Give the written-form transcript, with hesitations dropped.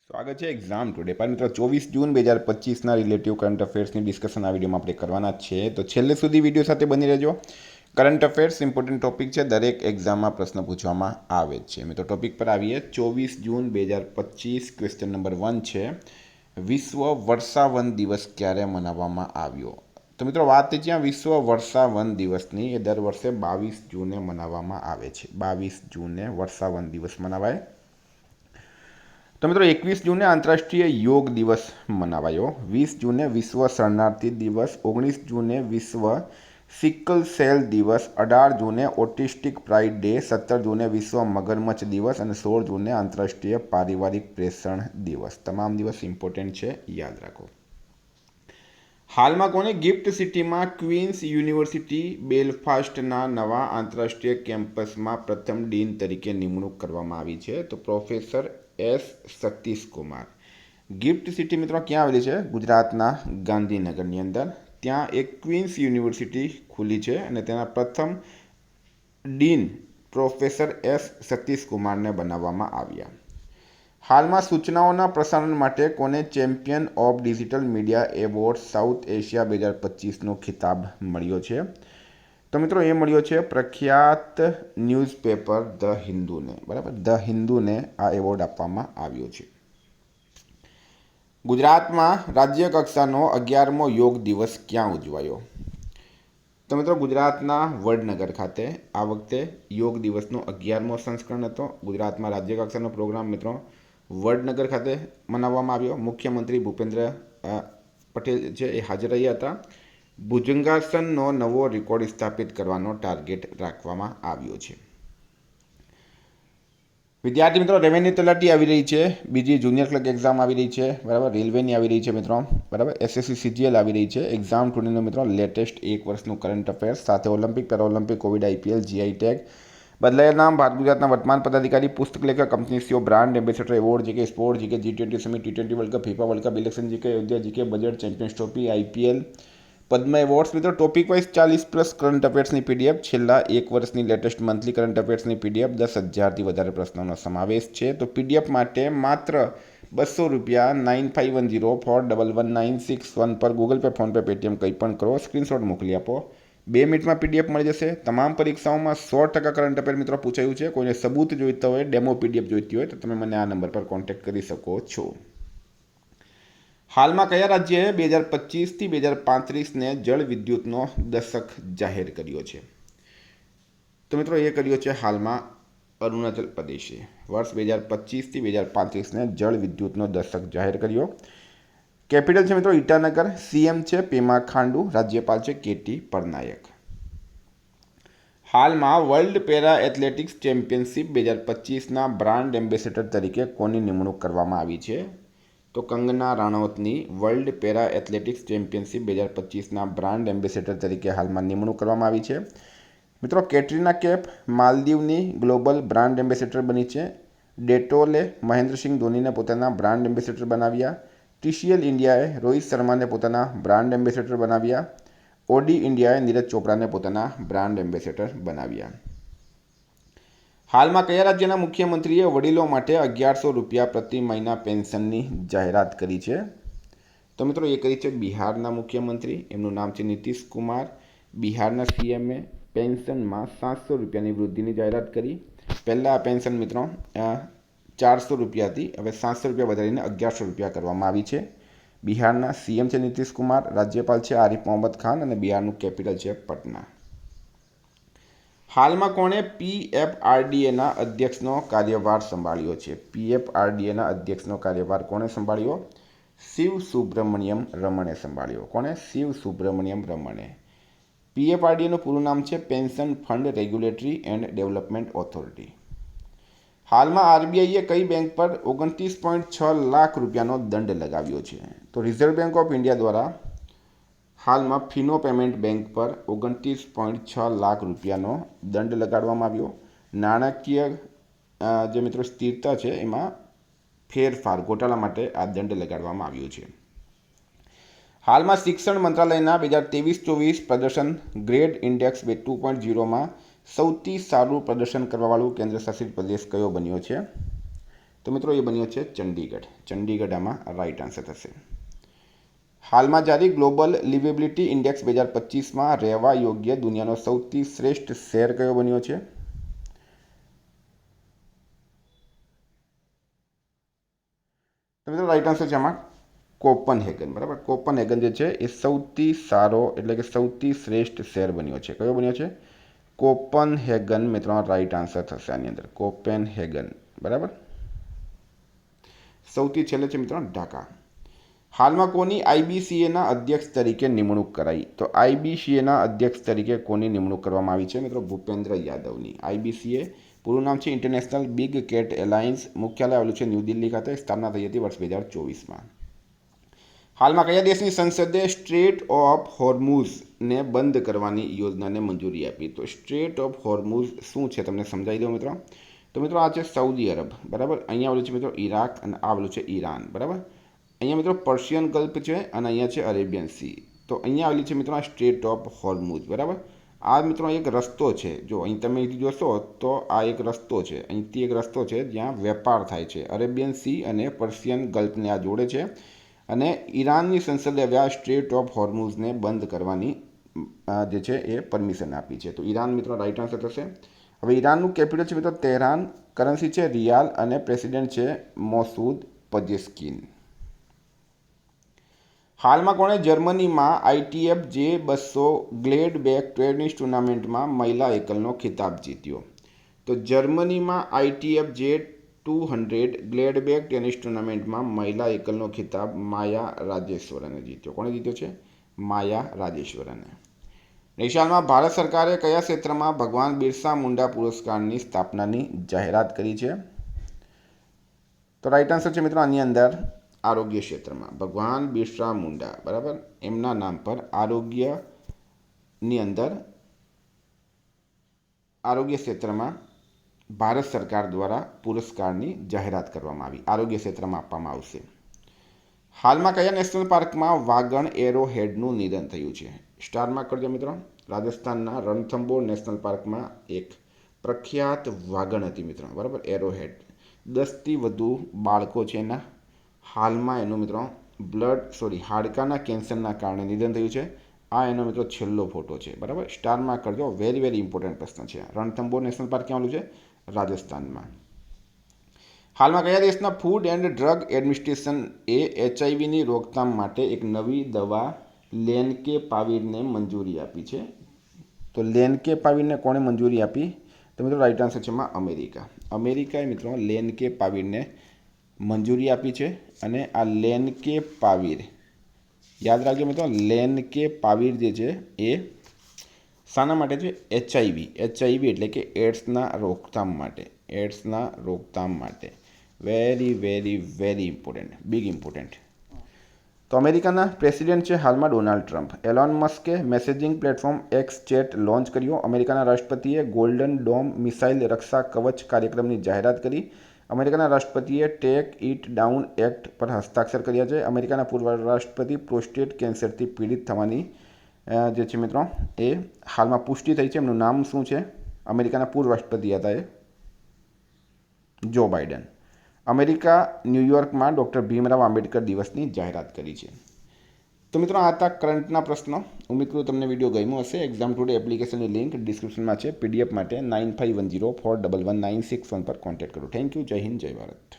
સ્વાગત છે exam today પર મિત્રો 24 જૂન 2025ના રિલેટિવ કરંટ અફેર્સની ડિસ્કશન આ વિડીયોમાં આપણે કરવાના જ છે. તો છેલ્લે સુધી વિડીયો સાથે બની રહેજો. કરંટ અફેર્સ ઇમ્પોર્ટન્ટ ટોપિક છે, દરેક એક્ઝામમાં પ્રશ્ન પૂછવામાં આવે જ છે. મિત્રો ટોપિક પર આવીએ. 24 જૂન 2025 ક્વેશ્ચન નંબર 1 છે, વિશ્વ વર્ષાવન દિવસ ક્યારે મનાવવામાં આવ્યો? તો મિત્રો વાત જ્યાં વિશ્વ વર્ષાવન દિવસની એ દર વર્ષે 22 જૂને મનાવવામાં આવે છે. 22 જૂને વર્ષાવન દિવસ મનાવાય. તો મિત્રો 21 જૂને આંતરરાષ્ટ્રીય યોગ દિવસ મનાવાયો. 20 જૂને વિશ્વ શરણાર્થી દિવસ. 19 જૂને વિશ્વ સિકલ સેલ દિવસ. 18 જૂને ઓટિસ્ટિક પ્રાઇડ ડે. 17 જૂને વિશ્વ મગરમચ્છ દિવસ અને 16 જૂને આંતરરાષ્ટ્રીય પારિવારિક પ્રેષણ દિવસ. તમામ દિવસ ઇમ્પોર્ટન્ટ છે, યાદ રાખો. હાલમાં કોને ગિફ્ટ સિટીમાં ક્વીન્સ યુનિવર્સિટી બેલફાસ્ટના નવા આંતરરાષ્ટ્રીય કેમ્પસમાં પ્રથમ ડીન તરીકે નિમણૂક કરવામાં આવી છે? તો professor S Satishkumar. Gift city મિત્રો ક્યાં આવેલી છે? ગુજરાતના ગાંધીનગરની અંદર. ત્યાં એક ક્વીન્સ યુનિવર્સિટી ખુલી છે અને તેના પ્રથમ ડીન પ્રોફેસર એસ સતીશકુમારને બનાવવામાં આવ્યા. હાલમાં સૂચનાઓના પ્રસારણ માટે કોને champion of digital media award South Asia 2025નો ખિતાબ મળ્યો છે? તો મિત્રો એ મળ્યો છે પ્રખ્યાત ન્યૂઝપેપર ધ હિન્દુને. બરાબર, ધ હિન્દુને આ એવોર્ડ આપવામાં આવ્યો છે. ગુજરાતમાં રાજ્ય કક્ષાનો 11મો યોગ દિવસ ક્યાં ઉજવાયો? તો મિત્રો ગુજરાતના વડનગર ખાતે આ વખતે યોગ દિવસનો 11મો સંસ્કરણ હતો. ગુજરાતમાં રાજ્ય કક્ષાનો પ્રોગ્રામ મિત્રો વડનગર ખાતે મનાવવામાં આવ્યો. મુખ્યમંત્રી ભૂપેન્દ્ર પટેલ છે એ હાજર રહ્યા હતા. ભુજંગાસનનો નવો રેકોર્ડ સ્થાપિત કરવાનો ટાર્ગેટ રાખવામાં આવ્યો છે. વિદ્યાર્થી મિત્રો, રેવન્યુ તલાટી આવી રહી છે, બીજી જુનિયર ક્લર્ક એક્ઝામ આવી રહી છે, બરાબર, રેલવેની આવી રહી છે મિત્રો, બરાબર, એસએસસી સીજીએલ આવી રહી છે. એક્ઝામ ટુડેનો મિત્રો લેટેસ્ટ એક વર્ષનું કરંટ અફેર્સ સાથે Olympic, Paralympic, Covid, IPL, GI tag, બદલાયેલ નામ, ભારત ગુજરાતના વર્તમાન પદાધિકારી, પુસ્તક લેખક, company CEO, brand ambassador award, GK sport, GK G20 summit, T20 world cup, FIFA world cup, election GK, Ayodhya GK, budget, champions trophy, IPL, Padma awards. મિત્રો topic wise 40+ current અફેર્સની PDF, છેલ્લા એક વર્ષની લેટેસ્ટ મંથલી કરંટ અફેર્સની PDF, 10,000થી વધારે પ્રશ્નોનો સમાવેશ છે. તો પીડીએફ માટે માત્ર ₹200 9510411961 પર ગૂગલ પે, ફોનપે, પેટીએમ કંઈ પણ કરો, સ્ક્રીનશોટ મોકલી આપો. 2 મિનિટમાં પીડીએફ મળી જશે. તમામ પરીક્ષાઓમાં 100% કરંટ અફેર મિત્રો પૂછાયું છે. કોઈને સબૂત જોઈતા હોય, ડેમો પીડીએફ જોઈતી હોય તો તમે મને આ નંબર પર કોન્ટેક્ટ કરી શકો છો. હાલમાં કયા રાજ્યએ 2025થી 2035ને જળ વિદ્યુતનો દશક જાહેર કર્યો છે? તો મિત્રો એ કર્યો છે હાલમાં અરુણાચલ પ્રદેશે. વર્ષ 2025થી 2035ને જળ વિદ્યુતનો દશક જાહેર કર્યો. કેપિટલ છે મિત્રો ઈટાનગર. સીએમ છે પેમા ખાંડુ. રાજ્યપાલ છે કેટી પરનાયક. હાલમાં વર્લ્ડ પેરા એથ્લેટિક્સ ચેમ્પિયનશિપ 2025ના બ્રાન્ડ એમ્બેસેડર તરીકે કોની નિમણૂક કરવામાં આવી છે? તો કંગના રાણાવતની વર્લ્ડ પેરા એથ્લેટિક્સ ચેમ્પિયનશિપ 2025ના બ્રાન્ડ એમ્બેસેડર તરીકે હાલમાં નિમણૂક કરવામાં આવી છે. મિત્રો કેટરીના કૈફ માલદીવની ગ્લોબલ બ્રાન્ડ એમ્બેસેડર બની છે. ડેટોલે મહેન્દ્રસિંહ ધોનીને પોતાના બ્રાન્ડ એમ્બેસેડર બનાવ્યા. TCL ઇન્ડિયાએ રોહિત શર્માને પોતાના બ્રાન્ડ એમ્બેસેડર બનાવ્યા. ઓડી ઇન્ડિયાએ નીરજ ચોપરાને પોતાના બ્રાન્ડ એમ્બેસેડર બનાવ્યા. હાલમાં કયા રાજ્યના મુખ્યમંત્રીએ વડીલો માટે ₹1100 પ્રતિ મહિના પેન્શનની જાહેરાત કરી છે? તો મિત્રો એ કરી છે બિહારના મુખ્યમંત્રી. એમનું નામ છે નીતિશ કુમાર. બિહારના સીએમએ પેન્શનમાં ₹700ની વૃદ્ધિની જાહેરાત કરી. પહેલાં આ પેન્શન મિત્રો ₹400 હતી, હવે ₹700 વધારીને ₹1100 કરવામાં આવી છે. બિહારના સીએમ છે નીતિશ કુમાર. રાજ્યપાલ છે આરિફ મોહમ્મદ ખાન અને બિહારનું કેપિટલ છે પટના. હાલમાં કોણે PFRDAના અધ્યક્ષનો કાર્યભાર સંભાળ્યો છે? PFRDAના અધ્યક્ષનો કાર્યભાર કોણે સંભાળ્યો? શિવ સુબ્રમણ્યમ રમણે સંભાળ્યો. કોણે? શિવ સુબ્રમણ્યમ રમણે. PFRDAનું પૂરું નામ છે pension fund regulatory and development authority. હાલમાં આરબીઆઈએ કઈ બેંક પર ₹29.6 લાખનો દંડ લગાવ્યો છે? તો રિઝર્વ બેંક ઓફ ઇન્ડિયા દ્વારા હાલમાં ફિનો પેમેન્ટ બેંક પર ₹29.6 લાખનો દંડ લગાડવામાં આવ્યો. નાણાકીય જે મિત્રો સ્થિરતા છે એમાં ફેરફાર ગોટાળા માટે આ દંડ લગાડવામાં આવ્યો છે. હાલમાં શિક્ષણ મંત્રાલયના 2023-24 પ્રદર્શન ગ્રેડ ઇન્ડેક્સ 2.0માં સૌથી સારું પ્રદર્શન કરવાવાળું કેન્દ્રશાસિત પ્રદેશ કયો બન્યો છે? તો તો મિત્રો એ બન્યો છે ચંડીગઢ. ચંડીગઢ આમાં રાઈટ આન્સર થશે. હાલમાં જારી ગ્લોબલ લિવેબિલિટી ઇન્ડેક્સ 2025માં રહેવા યોગ્ય દુનિયાનો સૌથી શ્રેષ્ઠ શહેર કયો બન્યો છે? તો મિત્રો રાઈટ આન્સર છે આમાં કોપનહેગન. બરાબર, કોપનહેગન જે છે એ સૌથી સારો એટલે કે સૌથી શ્રેષ્ઠ શહેર બન્યો છે. કયો બન્યો છે? કોપનહેગન મિત્રો રાઈટ આન્સર થશે આની અંદર. કોપનહેગન. બરાબર. સૌથી છેલ્લે છે મિત્રો ઢાકા. હાલમાં કોની IBCAના અધ્યક્ષ તરીકે નિમણૂક કરાઈ? તો IBCAના અધ્યક્ષ તરીકે કોની નિમણૂક કરવામાં આવી છે મિત્રો? ભૂપેન્દ્ર યાદવની. IBCA પૂરું નામ છે ઇન્ટરનેશનલ બિગ કેટ એલાયન્સ. મુખ્યાલય આવેલું છે ન્યૂ દિલ્હી ખાતે. સ્થાપના થઈ હતી વર્ષ 2024માં. હાલમાં કયા દેશની સંસદે સ્ટ્રેટ ઓફ હોર્મુઝને બંધ કરવાની યોજનાને મંજૂરી આપી? તો સ્ટ્રેટ ઓફ હોર્મુઝ શું છે તમને સમજાવી દઉં મિત્રો. તો મિત્રો આ છે સાઉદી અરબ. બરાબર, અહીંયા આવેલું છે મિત્રો ઈરાક અને આ આવેલું છે ઈરાન. બરાબર, અહીંયા મિત્રો પર્શિયન ગલ્ફ છે અને અહીંયા છે અરેબિયન સી. તો અહીંયા આવેલી છે મિત્રો આ સ્ટ્રેટ ઓફ હોર્મુઝ. બરાબર, આ મિત્રો એક રસ્તો છે. જો અહીં તમે અહીંથી જોશો તો આ એક રસ્તો છે, અહીંથી એક રસ્તો છે જ્યાં વેપાર થાય છે. અરેબિયન સી અને પર્શિયન ગલ્ફને આ જોડે છે અને ઈરાનની સંસદે હવે આ સ્ટ્રેટ ઓફ હોર્મુઝને બંધ કરવાની જે છે એ પરમિશન આપી છે. તો ઈરાન મિત્રો રાઈટ આન્સર થશે. હવે ઈરાનનું કેપિટલ છે મિત્રો તેહરાન, કરન્સી છે રિયાલ અને પ્રેસિડેન્ટ છે મોસૂદ પજેસ્કીન. હાલમાં કોણે જર્મનીમાં ITF J200 glad back tennis ટુર્નામેન્ટમાં મહિલા એકલનો ખિતાબ જીત્યો? તો જર્મનીમાં ITF J200 glad back tennis ટુર્નામેન્ટમાં મહિલા એકલનો ખિતાબ માયા રાજેશ્વરને જીત્યો. કોણે જીત્યો છે? માયા રાજેશ્વરને. નિશાળમાં ભારત સરકારે કયા ક્ષેત્રમાં ભગવાન બિરસા મુંડા પુરસ્કારની સ્થાપનાની જાહેરાત કરી છે? તો રાઈટ આન્સર છે મિત્રો આની અંદર આરોગ્ય ક્ષેત્રમાં. ભગવાન બિરસા મુંડા, બરાબર, એમના નામ પર આરોગ્યની અંદર આરોગ્ય ક્ષેત્રમાં ભારત સરકાર દ્વારા પુરસ્કારની જાહેરાત કરવામાં આવી. આરોગ્ય ક્ષેત્રમાં આપવામાં આવશે. હાલમાં કયા નેશનલ પાર્કમાં વાગણ એરો હેડનું નિધન થયું છે? સ્ટારમાં કરજો મિત્રો. રાજસ્થાનના રણથંભોર નેશનલ પાર્કમાં એક પ્રખ્યાત વાગણ હતી મિત્રો. બરાબર, એરો હેડ. 10થી વધુ બાળકો છે એના હાલમાં એનું મિત્રો હાડકાના કેન્સરના કારણે નિધન થયું છે. આ એનો મિત્રો છેલ્લો ફોટો છે. બરાબર, સ્ટારમાં કરજો. વેરી વેરી ઇમ્પોર્ટન્ટ પ્રશ્ન છે. રણથંભોર નેશનલ પાર્ક ક્યાં આવેલું છે? રાજસ્થાનમાં. હાલમાં કયા દેશના ફૂડ એન્ડ ડ્રગ એડમિનિસ્ટ્રેશન એ HIVની રોકથામ માટે એક નવી દવા લેન્કેપાવિરને મંજૂરી આપી છે? તો લેન્કેપાવિરને કોણે મંજૂરી આપી? તો મિત્રો રાઈટ આન્સર છે એમાં અમેરિકા. અમેરિકાએ મિત્રો લેન્કેપાવિરને મંજૂરી આપી છે અને આ લેન્કેપાવિર યાદ રાખજો મિત્રો. લેન્કેપાવિર જે છે એ શાના માટે છે? HIV એટલે કે એડ્સના રોકથામ માટે. એડ્સના રોકથામ માટે. Very very very important, big important. તો અમેરિકાના પ્રેસિડેન્ટ છે હાલમાં Donald Trump. Alone Maske messaging platform x chat launch કર્યો. અમેરિકાના રાષ્ટ્રપતિએ ગોલ્ડન ડોમ મિસાઇલ રક્ષા કવચ કાર્યક્રમની જાહેરાત કરી. અમેરિકાના રાષ્ટ્રપતિએ ટેક ઇટ ડાઉન એક્ટ પર હસ્તાક્ષર કર્યા છે. અમેરિકાના પૂર્વ રાષ્ટ્રપતિ પ્રોસ્ટેટ કેન્સરથી પીડિત થવાની જે છે મિત્રો એ હાલમાં પુષ્ટિ થઈ છે. એમનું નામ શું છે? અમેરિકાના પૂર્વ રાષ્ટ્રપતિ હતા એ જો બાઇડન. અમેરિકા ન્યૂયોર્કમાં ડૉક્ટર ભીમરાવ આંબેડકર દિવસની જાહેરાત કરી છે. તો મિત્રો આ હતા કરંટના પ્રશ્નો. ઉમ્મીદ કરું તમને વિડીયો ગમ્યો હશે. એક્ઝામ ટુડે એપ્લિકેશનની લિંક ડિસ્ક્રિપ્શનમાં છે. PDF માટે 9510411961 પર કોન્ટેક્ટ કરો. Thank you. જય હિન્દ, જય ભારત.